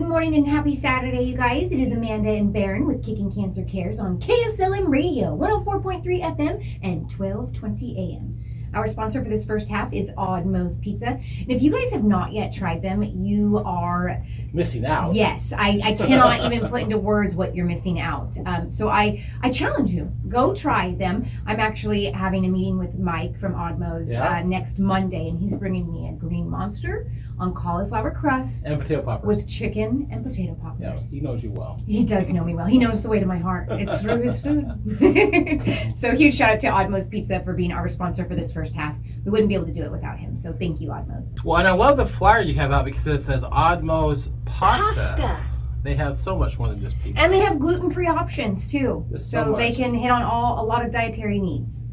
Good morning and happy Saturday, you guys. It is Amanda and Baron with Kickin'Cancer Cares on KSLM Radio, 104.3 FM and 1220 AM. Our sponsor for this first half is Odd Moe's Pizza. And if you guys have not yet tried them, you are missing out. Yes, I cannot even put into words what you're missing out. So I challenge you, go try them. I'm actually having a meeting with Mike from Odd Moe's next Monday, and he's bringing me a green monster on cauliflower crust and potato poppers with chicken and potato poppers. Yeah, he knows you well. He does know me well. He knows the way to my heart. It's through his food. So huge shout out to Odd Moe's Pizza for being our sponsor for this first half. We wouldn't be able to do it without him. So thank you, Odd Moe's. Well, and I love the flyer you have out because it says Odd Moe's Pasta. They have so much more than just pizza. And they have gluten-free options too. So they can hit on a lot of dietary needs.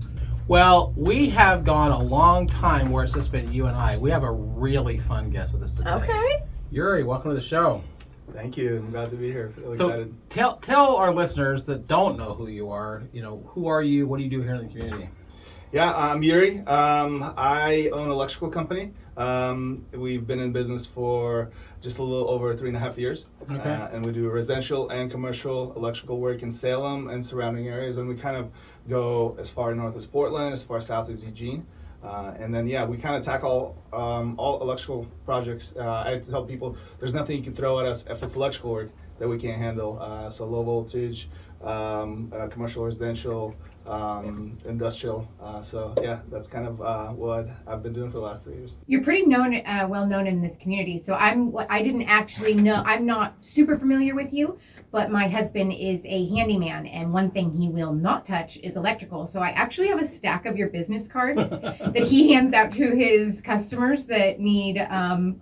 Well, we have gone a long time where it's just been you and I. We have a really fun guest with us today. Okay. Yuriy, welcome to the show. Thank you. I'm glad to be here. Really excited. Tell our listeners that don't know who you are, who are you? What do you do here in the community? Yeah, I'm Yuriy. I own an electrical company. We've been in business for just a little over 3.5 years. Okay. And we do residential and commercial electrical work in Salem and surrounding areas. And we kind of go as far north as Portland, as far south as Eugene. And then, we kind of tackle all electrical projects. I tell people there's nothing you can throw at us if it's electrical work that we can't handle. So low voltage, commercial, residential, industrial. That's kind of what I've been doing for the last 3 years. You're pretty well known in this community. So I didn't actually know. I'm not super familiar with you, but my husband is a handyman, and one thing he will not touch is electrical. So I actually have a stack of your business cards that he hands out to his customers that need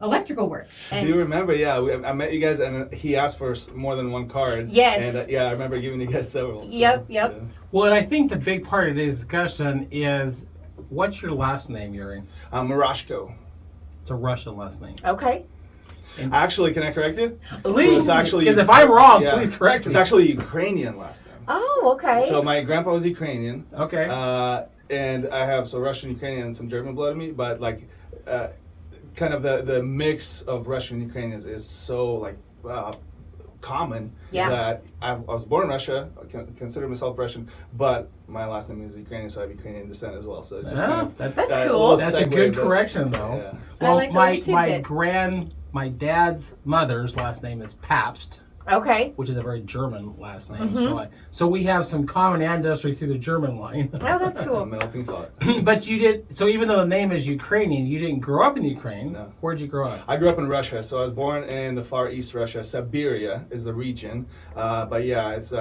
electrical work. Do you remember? Yeah, I met you guys, and he asked for more than one card. Yes. And I remember giving you guys several. So, Yep. Yeah. Well, and I think the big part of today's discussion is, what's your last name, Yuriy? Murashko. It's a Russian last name. Okay. Actually, can I correct you? Please, so because if I'm wrong, please correct me. It's actually a Ukrainian last name. Oh, okay. So my grandpa was Ukrainian. Okay. And I have Russian, Ukrainian, and some German blood in me, but kind of the mix of Russian and Ukrainian is so common that I was born in Russia. I consider myself Russian, but my last name is Ukrainian, so I have Ukrainian descent as well. So it's just that's cool. That's a good correction, though. Yeah. Well, my dad's mother's last name is Pabst. Okay. Which is a very German last name. Mm-hmm. So we have some common ancestry through the German line. Oh, that's cool. A melting pot. But you did, so even though the name is Ukrainian, you didn't grow up in Ukraine. No. Where'd you grow up? I grew up in Russia, so I was born in the far east Russia. Siberia is the region. It's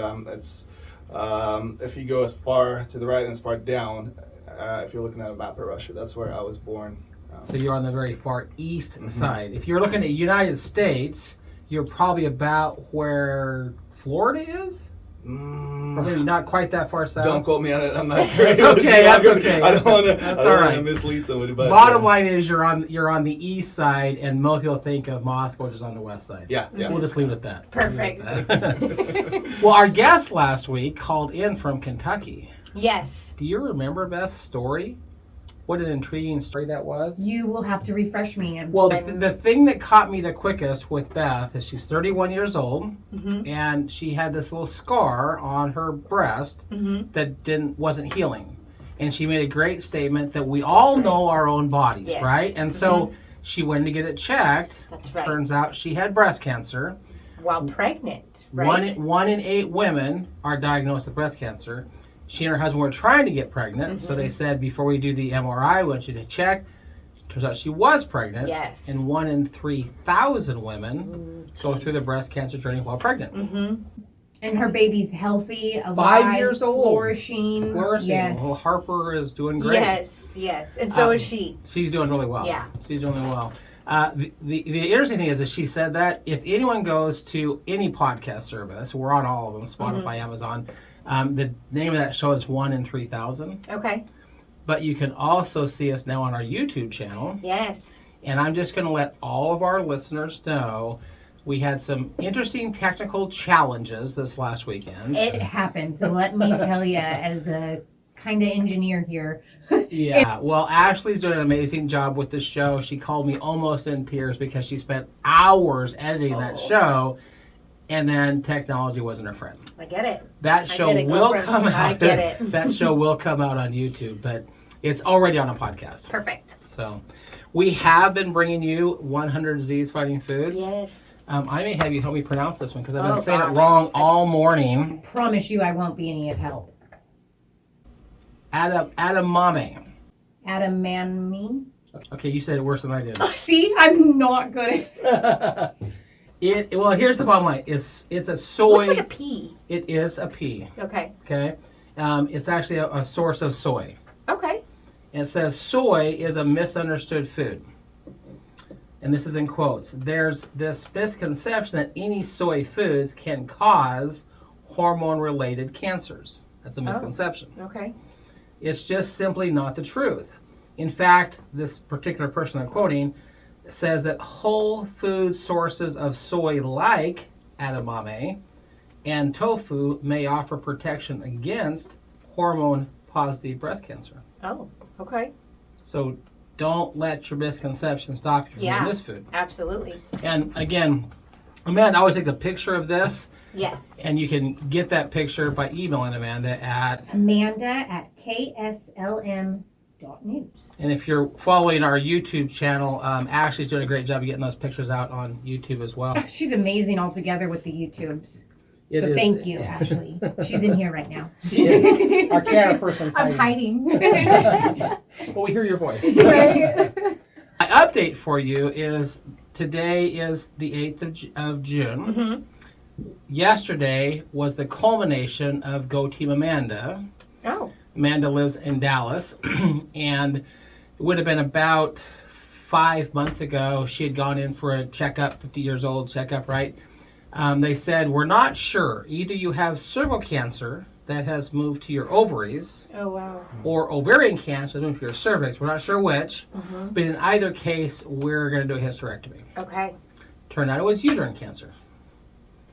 if you go as far to the right and as far down, if you're looking at a map of Russia, that's where I was born. So you're on the very far east side. If you're looking at United States, you're probably about where Florida is? Or maybe not quite that far south. Don't quote me on it. I'm not great. Okay, that's okay. I don't want to mislead somebody. But bottom line is you're on the east side, and most people think of Moscow, which is on the west side. Yeah. We'll just leave it at that. Perfect. Well, our guest last week called in from Kentucky. Yes. Do you remember Beth's story? What an intriguing story that was. You will have to refresh me. Well, the thing that caught me the quickest with Beth is she's 31 years old, and she had this little scar on her breast that wasn't healing. And she made a great statement that we all know our own bodies, right? And so she went to get it checked. That's right. Turns out she had breast cancer. While pregnant, right? One in 8 women are diagnosed with breast cancer. She and her husband were trying to get pregnant, so they said, before we do the MRI, we want you to check. Turns out she was pregnant. Yes. And 1 in 3,000 women go through the breast cancer journey while pregnant. And her baby's healthy, alive, 5 years old. Flourishing. Yes. Well, Harper is doing great. Yes. And so is she. She's doing really well. Yeah. She's doing really well. The interesting thing is that she said that if anyone goes to any podcast service, we're on all of them, Spotify, Amazon, the name of that show is 1 in 3,000. Okay. But you can also see us now on our YouTube channel. Yes. And I'm just going to let all of our listeners know we had some interesting technical challenges this last weekend. It happened. So let me tell you, as a kind of engineer here. Yeah, well, Ashley's doing an amazing job with the show. She called me almost in tears because she spent hours editing that show, and then technology wasn't her friend. I get it. That show will come out. I get it. That show will come out on YouTube, but it's already on a podcast. Perfect. So, we have been bringing you 100 Z's Fighting Foods. Yes. I may have you help me pronounce this one because I've been saying gosh. it wrong all morning. Promise you I won't be any of help. Edamame. Edamame. Okay, you said it worse than I did. See, I'm not good at Well, here's the bottom line. It's a soy. Looks like a pea. It is a pea. Okay. Okay. It's actually a source of soy. Okay. And it says soy is a misunderstood food. And this is in quotes. There's this misconception that any soy foods can cause hormone-related cancers. That's a misconception. Okay. It's just simply not the truth. In fact, this particular person I'm quoting says that whole food sources of soy like edamame and tofu may offer protection against hormone-positive breast cancer. Oh, okay. So don't let your misconception stop you from eating this food. Absolutely. And again, Amanda always takes a picture of this. Yes. And you can get that picture by emailing Amanda at Amanda@kslm.news. And if you're following our YouTube channel, Ashley's doing a great job of getting those pictures out on YouTube as well. She's amazing altogether with the YouTubes. It so is- thank you, Ashley. She's in here right now. She is. Our camera person's I'm hiding. Well, we hear your voice. Right? My update for you is today is the 8th of June. Mm-hmm. Yesterday was the culmination of Go Team Amanda. Oh. Amanda lives in Dallas, and it would have been about 5 months ago. She had gone in for a checkup, 50 years old checkup, right? They said, we're not sure. Either you have cervical cancer that has moved to your ovaries, Oh, wow. or ovarian cancer that moved to your cervix. We're not sure which, Mm-hmm. but in either case, we're going to do a hysterectomy. Okay. Turned out it was uterine cancer.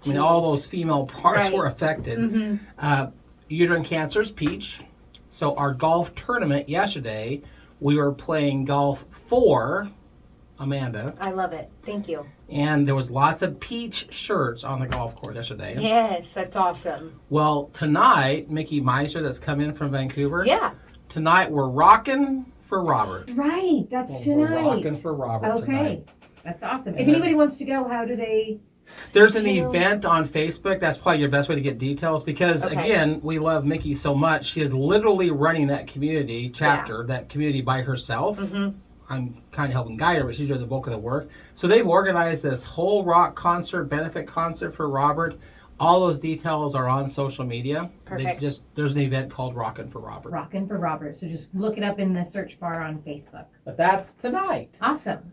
I mean, all those female parts Right. were affected. Mm-hmm. Uterine cancer is peach. So our golf tournament yesterday, we were playing golf for Amanda, I love it. Thank you. and there was lots of peach shirts on the golf course yesterday. Yes, that's awesome. Well, tonight, Mickey Meiser, that's come in from Vancouver, Yeah. tonight we're rocking for Robert. Right. That's We're rocking for Robert Okay. tonight. That's awesome. And If then- anybody wants to go, how do they? There's an Chill. event on Facebook. That's probably your best way to get details because, Okay. again, we love Mickey so much. She is literally running that community chapter, that community by herself. Mm-hmm. I'm kind of helping guide her, but she's doing the bulk of the work. So they've organized this whole rock concert, benefit concert for Robert. All those details are on social media. Perfect. There's an event called Rockin' for Robert. Rockin' for Robert. So just look it up in the search bar on Facebook. But that's tonight. Awesome.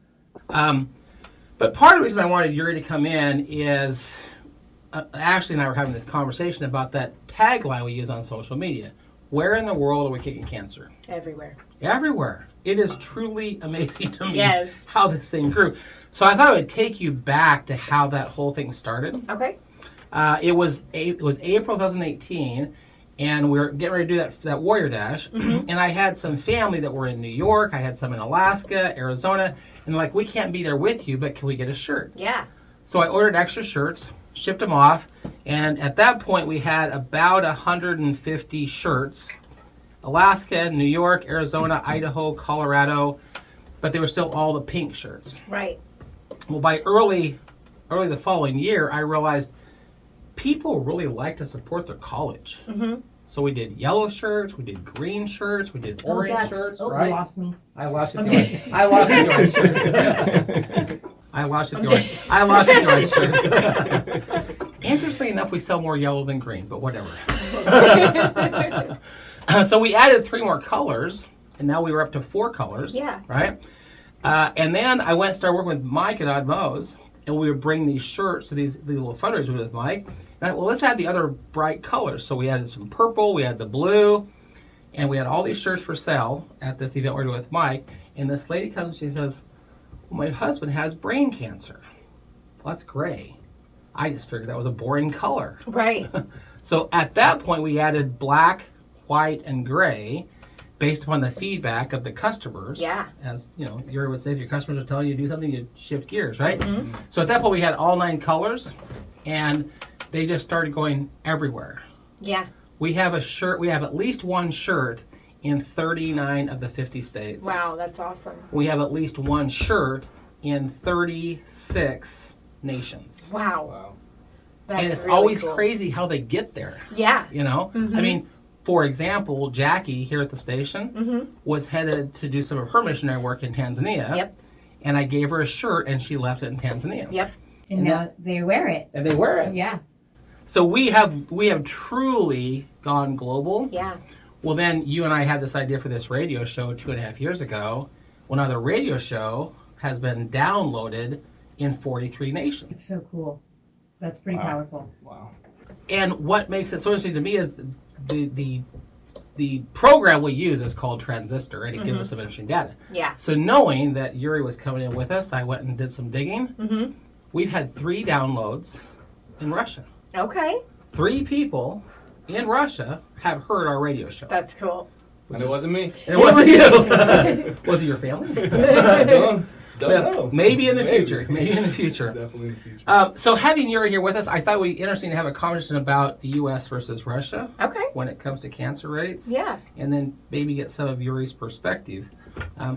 But part of the reason I wanted Yuri to come in is Ashley and I were having this conversation about that tagline we use on social media. Where in the world are we kicking cancer? Everywhere. Everywhere. It is truly amazing to me Yes. how this thing grew. So I thought I would take you back to how that whole thing started. Okay. It was April 2018, and we were getting ready to do that Warrior Dash. Mm-hmm. And I had some family that were in New York. I had some in Alaska, Arizona. And they're like, we can't be there with you, but can we get a shirt? Yeah. So I ordered extra shirts, shipped them off. And at that point, we had about 150 shirts. Alaska, New York, Arizona, Idaho, Colorado. But they were still all the pink shirts. Right. Well, by early the following year, I realized people really like to support their college. Mm-hmm. So we did yellow shirts, we did green shirts, we did orange shirts, Oh, right? you lost me. I lost it. I lost it. The orange shirt. I lost it. The orange. I lost it. The orange shirt. Interestingly enough, we sell more yellow than green, but whatever. So we added 3 more colors, and now we were up to 4 colors. Yeah. Right. And then I went and started working with Mike at Odd Mo's, and we would bring these shirts to these little fundraisers with Mike. And well, let's add the other bright colors. So we added some purple, we had the blue, and we had all these shirts for sale at this event we're doing with Mike. And this lady comes, she says, well, my husband has brain cancer. Well, that's gray. I just figured that was a boring color. Right. So at that point, we added black, white, and gray based upon the feedback of the customers. Yeah. As you know, Yuriy would say, if your customers are telling you to do something, you shift gears, right? So at that point, we had all 9 colors, and they just started going everywhere. Yeah. We have at least one shirt in 39 of the 50 states. Wow, that's awesome. We have at least one shirt in 36 nations. Wow. Wow. That's And it's really always cool. crazy how they get there. Yeah. You know? I mean, for example, Jackie here at the station was headed to do some of her missionary work in Tanzania. Yep. And I gave her a shirt and she left it in Tanzania. Yep. And now they wear it. And they wear it. Yeah. So we have truly gone global. Yeah. Well, then you and I had this idea for this radio show 2.5 years ago. Well, now the radio show has been downloaded in 43 nations. It's so cool. That's pretty powerful. Wow. And what makes it so interesting to me is the program we use is called Transistor, and it gives us some interesting data. Yeah. So knowing that Yuriy was coming in with us, I went and did some digging. We've had 3 downloads in Russia. Okay. 3 people in Russia have heard our radio show. That's cool. And it wasn't me. And it wasn't you. Was it your family? Don't Well, know. maybe in the future. Maybe in the future. Definitely in the future. So having Yuriy here with us, I thought it would be interesting to have a conversation about the U.S. versus Russia Okay. when it comes to cancer rates. Yeah. And then maybe get some of Yuriy's perspective.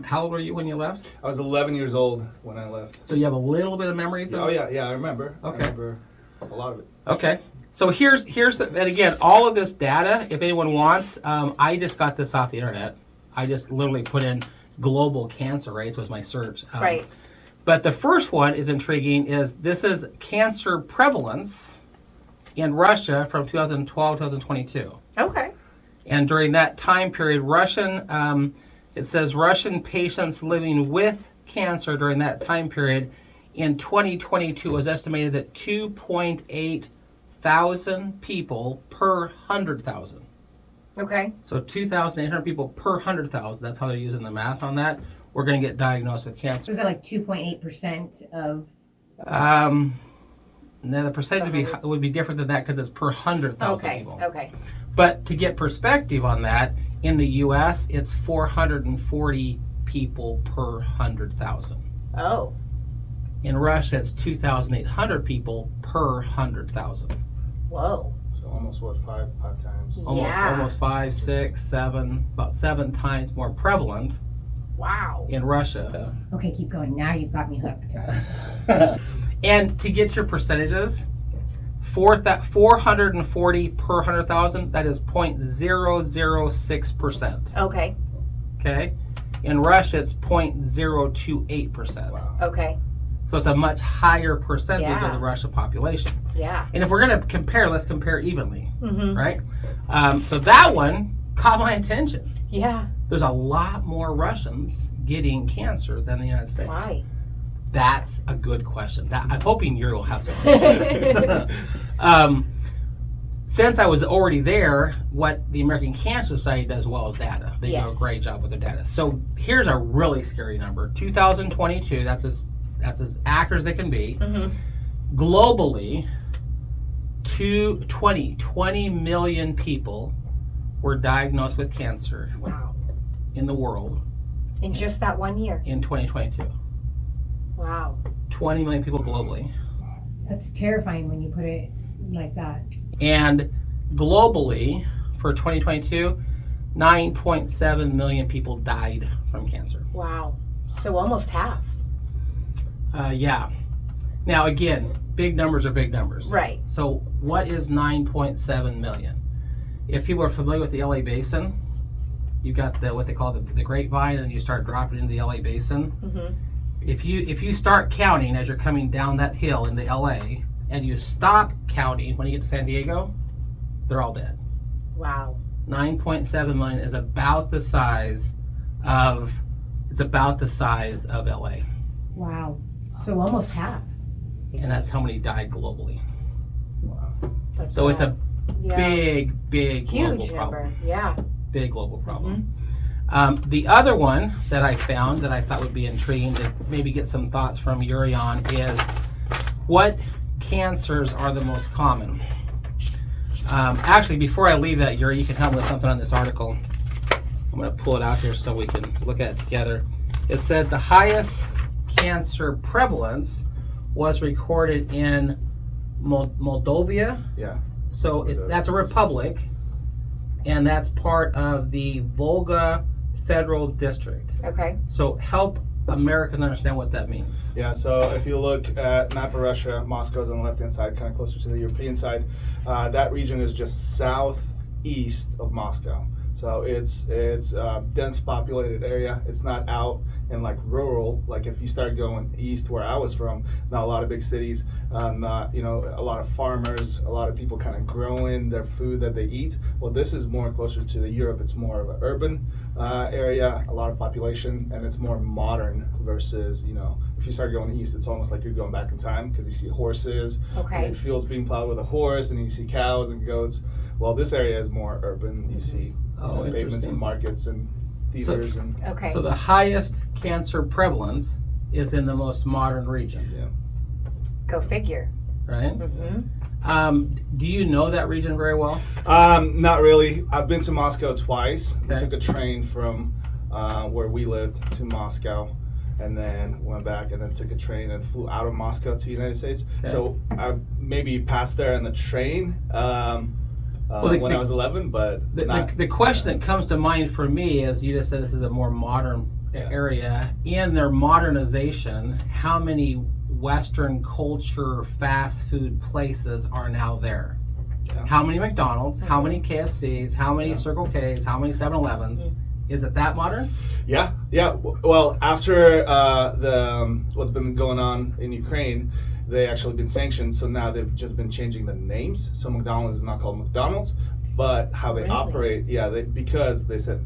How old were you when you left? I was 11 years old when I left. So you have a little bit of memories of Oh yeah, I remember. Okay. I remember a lot of it. Okay. So here's the, and again, all of this data, if anyone wants, I just got this off the internet. I just literally put in global cancer rates was my search. Right. But the first one is intriguing. This is cancer prevalence in Russia from 2012 to 2022. Okay. And during that time period, it says Russian patients living with cancer during that time period in 2022 was estimated that 2.8 thousand people per 100,000. Okay. So 2,800 people per 100,000. That's how they're using the math on that. We're going to get diagnosed with So cancer. is that like 2.8% of? Now the percentage would be different than that because it's per 100,000 Okay. people. Okay. But to get perspective on that, in the U.S., it's 440 people per 100,000. Oh. In Russia, it's 2,800 people per 100,000. Whoa. So almost what, five times? Almost 5, 6, 7, about 7 times more prevalent Wow. in Russia. Okay, keep going. Now you've got me hooked. And to get your percentages, 440 per 100,000, that is 0.006%. Okay. Okay? In Russia, it's 0.028%. Wow. Okay. So it's a much higher percentage Yeah. of the Russian population. Yeah. And if we're going to compare, let's compare evenly, Mm-hmm. right? So that one caught my attention. Yeah. There's a lot more Russians getting cancer than the United States. Why? That's a good question. I'm hoping Yuriy will have some. Since I was already there, what the American Cancer Society does well is data. They do a Yes. great job with their data. So here's a really scary number. 2022, that's as accurate as they can be. Mm-hmm. Globally, 20 million people were diagnosed with cancer Wow. in the world In just that 1 year. in 2022. Wow. 20 million people globally. That's terrifying when you put it like that. And globally, for 2022, 9.7 million people died from cancer. Wow. So almost half. Yeah. Now, again, big numbers are big numbers. Right. So what is 9.7 million? If people are familiar with the LA Basin, you've got what they call the grapevine, and then you start dropping into the LA Basin. Mm-hmm. If you start counting as you're coming down that hill into LA, and you stop counting when you get to San Diego, they're all dead. Wow. 9.7 million is about the size of LA. Wow. So almost half. And that's how many died globally. Wow. That's So it's sad. a big global huge problem. number. Yeah. Big global problem. The other one that I found that I thought would be intriguing to maybe get some thoughts from Yuriy on is what cancers are the most common. Actually, before I leave that, Yuri, you can help me with something on this article. I'm going to pull it out here so we can look at it together. It said the highest cancer prevalence was recorded in Moldova. Yeah. So that's a republic, and that's part of the Volga Federal District. Okay. So help Americans understand what that means. Yeah, so if you look at map of Russia, Moscow's on the left-hand side, kind of closer to the European side. That region is just southeast of Moscow. So it's a dense populated area. It's not out in like rural, like if you start going east where I was from, not a lot of big cities, not, you know, a lot of farmers, a lot of people kind of growing their food that they eat. Well, this is more closer to the Europe. It's more of an urban area, a lot of population, and it's more modern versus, you know, if you start going east, it's almost like you're going back in time because you see horses, Okay. and fields being plowed with a horse, and you see cows and goats. Well, this area is more urban. You see pavements interesting. and markets and theaters and Okay. So the highest cancer prevalence is in the most modern region, yeah. Go figure. right? Mm-hmm. Do you know that region very well? Not really. I've been to Moscow twice. I Okay. took a train from where we lived to Moscow, and then went back, and then took a train and flew out of Moscow to the United States. Okay. So I've maybe passed there on the train when I was 11, but not, The question that comes to mind for me is, you just said this is a more modern area. In their modernization, how many Western culture fast food places are now there? Yeah. How many McDonald's? How many KFCs? How many Circle K's? How many 7-Elevens? Is it that modern? Yeah. Well, after what's been going on in Ukraine, they actually been sanctioned. So now they've just been changing the names. So McDonald's is not called McDonald's, but how they operate, because they said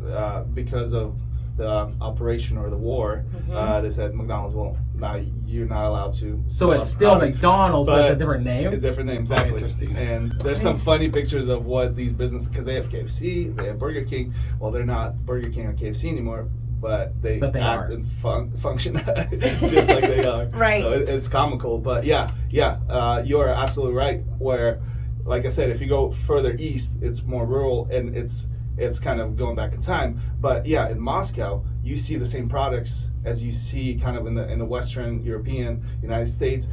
because of the operation or the war, they said McDonald's, well, now you're not allowed to. So it's still McDonald's, but it's a different name? A different name, exactly. Interesting. And there's some funny pictures of what these businesses, because they have KFC, they have Burger King. Well, they're not Burger King or KFC anymore, but they are. act and function just like they are. Right. So it's comical. But you're absolutely right. Where, like I said, if you go further east, it's more rural, and it's kind of going back in time. But yeah, in Moscow, you see the same products as you see kind of in the Western European United States,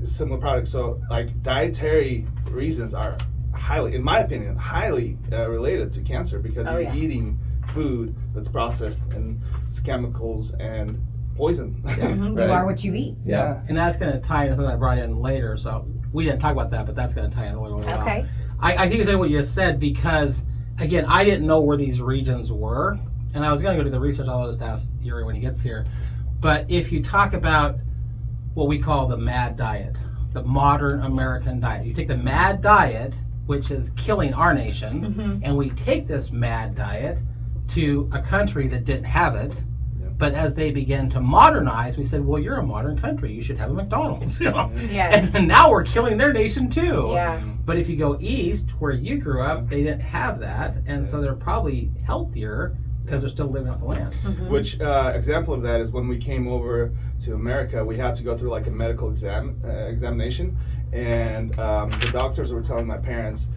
similar products. So like dietary reasons are highly, in my opinion, highly related to cancer, because you're eating food that's processed and it's chemicals and poison. You are what you eat. Yeah. And that's going to tie into something I brought in later. So we didn't talk about that, but that's going to tie in really well. Okay. I think it's what you just said, because again, I didn't know where these regions were, and I was going to go do the research. I'll just ask Yuri when he gets here. But if you talk about what we call the MAD diet, the modern American diet, you take the MAD diet, which is killing our nation, and we take this MAD diet to a country that didn't have it. But as they began to modernize, we said, well, you're a modern country. You should have a McDonald's. You know? Yes. And now we're killing their nation too. Yeah. But if you go east, where you grew up, they didn't have that. And so they're probably healthier because they're still living off the land. Which example of that is when we came over to America, we had to go through like a medical examination. And the doctors were telling my parents,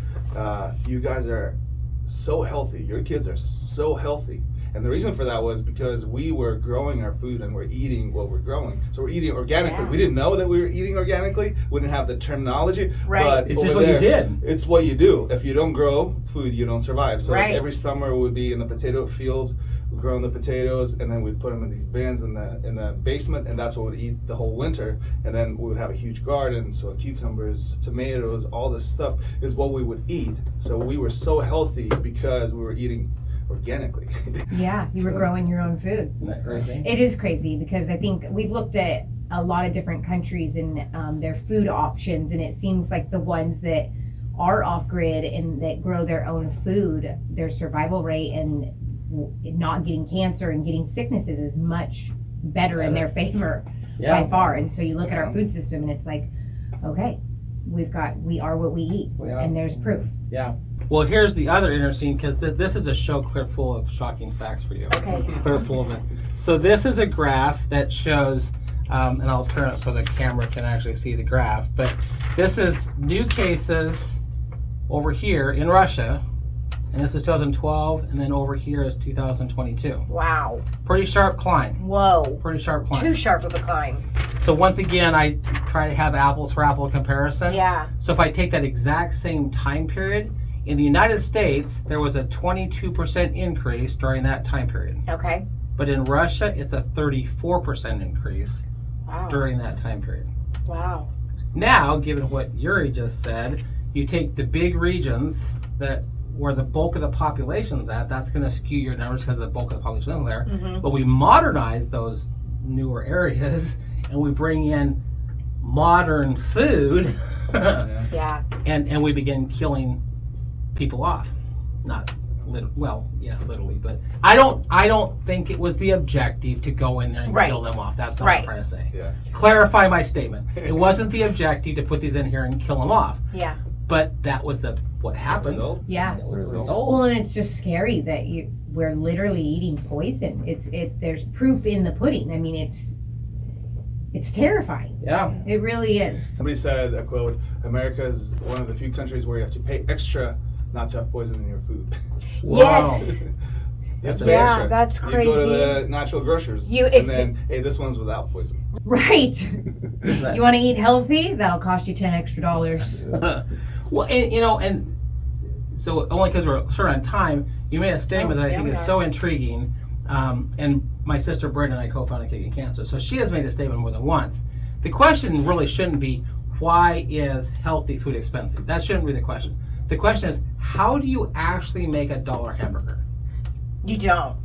you guys are so healthy. Your kids are so healthy. And the reason for that was because we were growing our food and we're eating what we're growing. So we're eating organically. Yeah. We didn't know that we were eating organically. We didn't have the terminology. Right. But It's just over what you did. It's what you do. If you don't grow food, you don't survive. So like Right. every summer we would be in the potato fields, growing the potatoes, and then we'd put them in these bins in the basement, and that's what we'd eat the whole winter. And then we would have a huge garden, so cucumbers, tomatoes, all this stuff is what we would eat. So we were so healthy because we were eating organically. Yeah, you were growing your own food. Isn't that crazy? It is crazy, because I think we've looked at a lot of different countries and their food options, and it seems like the ones that are off grid and that grow their own food, their survival rate and not getting cancer and getting sicknesses is much better in their favor by far. And so you look at our food system and it's like, okay, we are what we eat, and there's proof. Yeah. Well, here's the other interesting, because this is a show clear full of shocking facts for you. Okay. Clear full of it. So this is a graph that shows, and I'll turn it so the camera can actually see the graph, but this is new cases over here in Russia, and this is 2012, and then over here is 2022. Wow. Pretty sharp climb. Whoa. Pretty sharp climb. Too sharp of a climb. So once again, I try to have apples for apple comparison. Yeah. So if I take that exact same time period, in the United States, there was a 22% increase during that time period. Okay. But in Russia, it's a 34% increase during that time period. Wow. Now, given what Yuriy just said, you take the big regions that where the bulk of the population's at, that's going to skew your numbers because of the bulk of the population is there. Mm-hmm. But we modernize those newer areas and we bring in modern food Yeah. and we begin killing people off. Not yes, literally, but I don't think it was the objective to go in there and kill them off. That's not what I'm trying to say. Yeah. Clarify my statement. It wasn't the objective to put these in here and kill them off. Yeah. But that was what happened. Yeah. That was the result. Well, and it's just scary that we're literally eating poison. There's proof in the pudding. I mean, it's terrifying. Yeah. It really is. Somebody said, a quote, America is one of the few countries where you have to pay extra not to have poison in your food. Wow. Yes. You have to pay extra. That's You crazy. go to the natural grocers and then, hey, this one's without poison. Right. You want to eat healthy? That'll cost you $10 extra. Well, and so only because we're short on time, you made a statement that I think is so intriguing. And my sister Brenda and I co-founded Kickin'Cancer, so she has made a statement more than once. The question really shouldn't be, why is healthy food expensive? That shouldn't be the question. The question is, how do you actually make a $1 hamburger? You don't.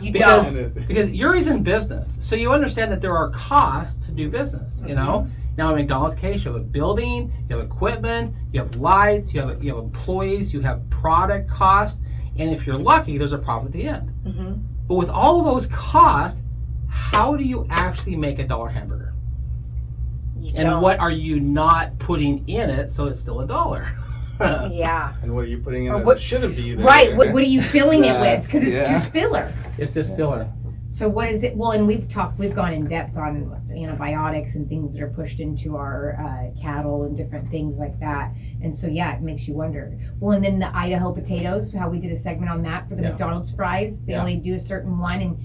You Because don't. Yuri's in business, so you understand that there are costs to do business. You know, now in McDonald's case, you have a building, you have equipment, you have lights, you have employees, you have product costs, and if you're lucky, there's a profit at the end. Mm-hmm. But with all of those costs, how do you actually make a $1 hamburger? And what are you not putting in it so it's still $1? Yeah. And what are you putting in Or it what- that shouldn't be there? Right. What are you filling it with? Because it's Yeah. just filler. It's just filler. So what is it? Well, and we've gone in depth on antibiotics and things that are pushed into our cattle and different things like that. And so, yeah, it makes you wonder. Well, and then the Idaho potatoes, how we did a segment on that for the McDonald's fries. They only do a certain one, and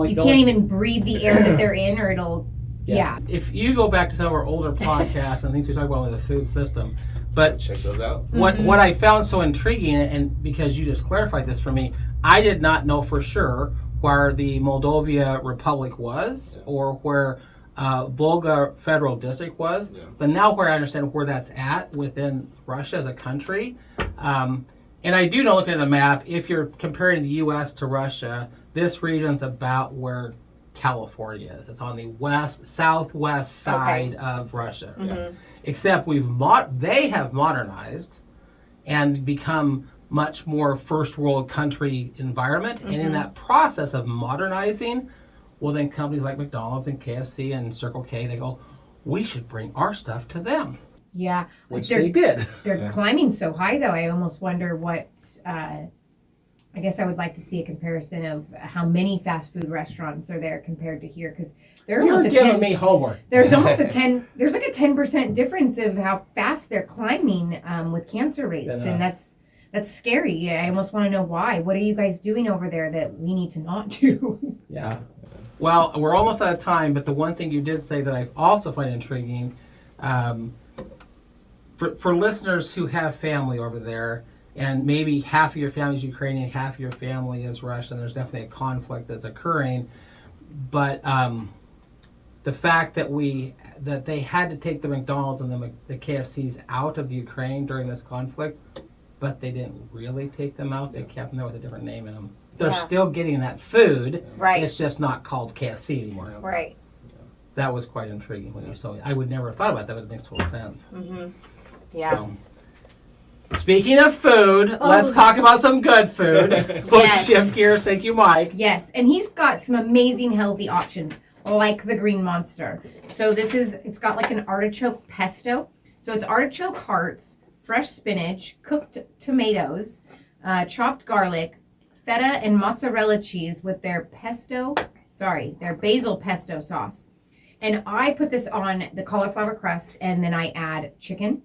you can't even breathe the air that they're in, or it'll, If you go back to some of our older podcasts and things we talk about with the food system, but check those out. What I found so intriguing, and because you just clarified this for me, I did not know for sure where the Moldova Republic was or where Volga Federal District was, but now where I understand where that's at within Russia as a country. And I do know, looking at the map, if you're comparing the U.S. to Russia, this region's about where California is. It's on the southwest side of Russia. Mm-hmm. Except they have modernized and become much more first world country environment. And in that process of modernizing, well, then companies like McDonald's and KFC and Circle K, they go, we should bring our stuff to them. Yeah. Which they did. They're climbing so high, though. I almost wonder what. I guess I would like to see a comparison of how many fast food restaurants are there compared to here, because they're almost giving me homework. There's almost there's like a 10% difference of how fast they're climbing with cancer rates, and that's scary. Yeah, I almost want to know why. What are you guys doing over there that we need to not do? Yeah. Well, we're almost out of time, but the one thing you did say that I also find intriguing, for listeners who have family over there, and maybe half of your family is Ukrainian, half of your family is Russian, there's definitely a conflict that's occurring. But the fact that they had to take the McDonald's and the KFCs out of the Ukraine during this conflict, but they didn't really take them out. They kept them there with a different name in them. They're still getting that food. Right. It's just not called KFC anymore. Right. That was quite intriguing when you saw it. I would never have thought about that, but it makes total sense. Mm-hmm. Yeah. So, speaking of food, let's talk about some good food. Let's shift gears. Thank you, Mike. Yes, and he's got some amazing healthy options, like the Green Monster. So it's got like an artichoke pesto. So it's artichoke hearts, fresh spinach, cooked tomatoes, chopped garlic, feta and mozzarella cheese with their basil pesto sauce. And I put this on the cauliflower crust, and then I add chicken.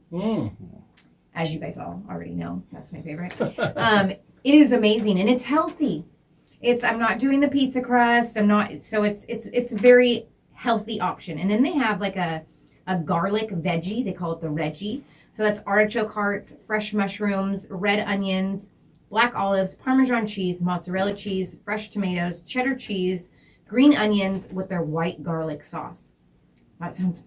as you guys all already know. That's my favorite. It is amazing and it's healthy. I'm not doing the pizza crust. It's a very healthy option. And then they have like a garlic veggie. They call it the Reggie. So that's artichoke hearts, fresh mushrooms, red onions, black olives, Parmesan cheese, mozzarella cheese, fresh tomatoes, cheddar cheese, green onions with their white garlic sauce. That sounds.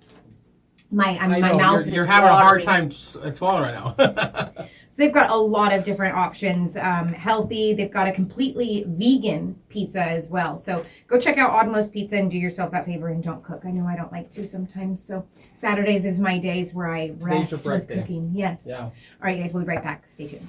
My mouth. You're having a hard time swallowing right now. So they've got a lot of different options. Healthy. They've got a completely vegan pizza as well. So go check out Oddmost Pizza and do yourself that favor and don't cook. I know I don't like to sometimes. So Saturdays is my days where I rest with cooking. Yes. Yeah. All right, guys. We'll be right back. Stay tuned.